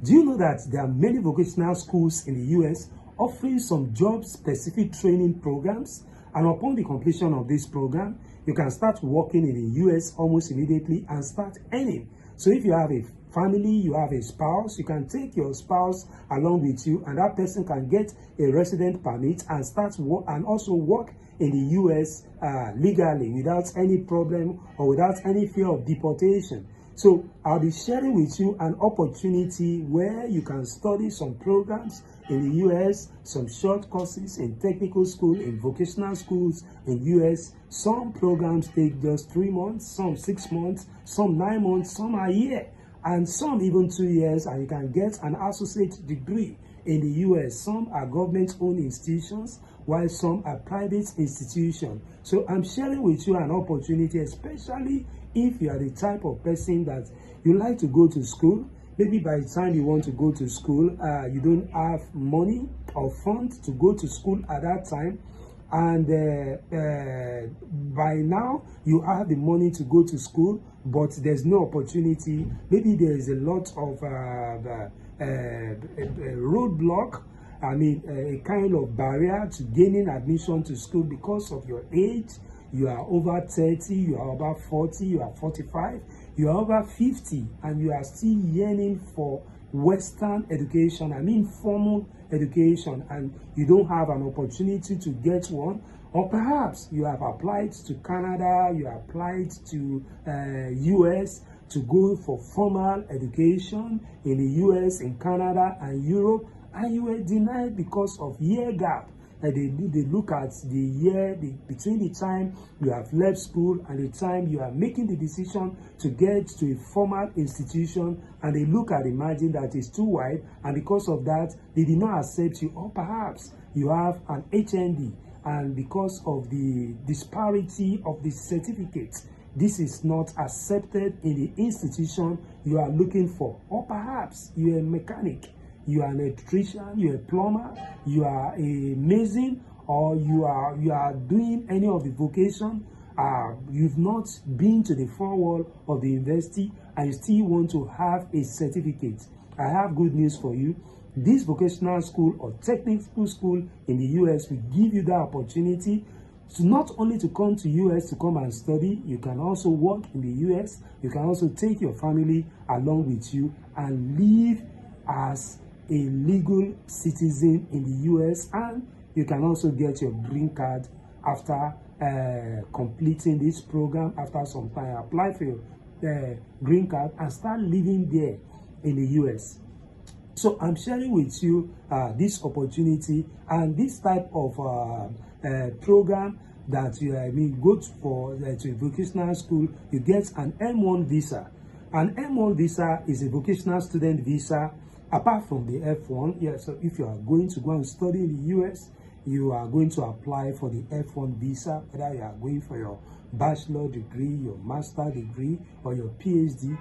Do you know that there are many vocational schools in the US offering some job-specific training programs? And upon the completion of this program, you can start working in the US almost immediately and start earning. So if you have a family, you have a spouse, you can take your spouse along with you, and that person can get a resident permit and start work and also work in the US legally without any problem or without any fear of deportation. So I'll be sharing with you an opportunity where you can study some programs in the US, some short courses in technical school, in vocational schools in US. Some programs take just 3 months, some 6 months, some 9 months, some a year, and some even 2 years, and you can get an associate degree in the US. Some are government-owned institutions, while some are private institutions. So I'm sharing with you an opportunity, especially if you are the type of person that you like to go to school. Maybe by the time you want to go to school, you don't have money or funds to go to school at that time. And by now, you have the money to go to school, but there's no opportunity. Maybe there is a lot of roadblock, a kind of barrier to gaining admission to school because of your age. You are over 30, you are over 40, you are 45, you are over 50, and you are still yearning for Western education, formal education, and you don't have an opportunity to get one. Or perhaps you have applied to Canada, you applied to US to go for formal education in the US, in Canada, and Europe, and you were denied because of year gap. They look at the year between the time you have left school and the time you are making the decision to get to a formal institution, and they look at the margin that is too wide, and because of that they did not accept you. Or perhaps you have an HND, and because of the disparity of the certificates, this is not accepted in the institution you are looking for. Or perhaps you are a mechanic, you are an electrician, you are a plumber, you are a mason, or you are doing any of the vocation. You've not been to the four wall of the university and you still want to have a certificate. I have good news for you. This vocational school or technical school in the US will give you that opportunity to not only to come to US to come and study, you can also work in the US. You can also take your family along with you and live as a legal citizen in the US, and you can also get your green card after completing this program. After some time, apply for your green card and start living there in the US. So I'm sharing with you this opportunity and this type of program that you go for to a vocational school. You get an M-1 visa. An M-1 visa is a vocational student visa apart from the F1. Yeah, so if you are going to go and study in the US, you are going to apply for the F1 visa, whether you are going for your bachelor degree, your master degree, or your PhD.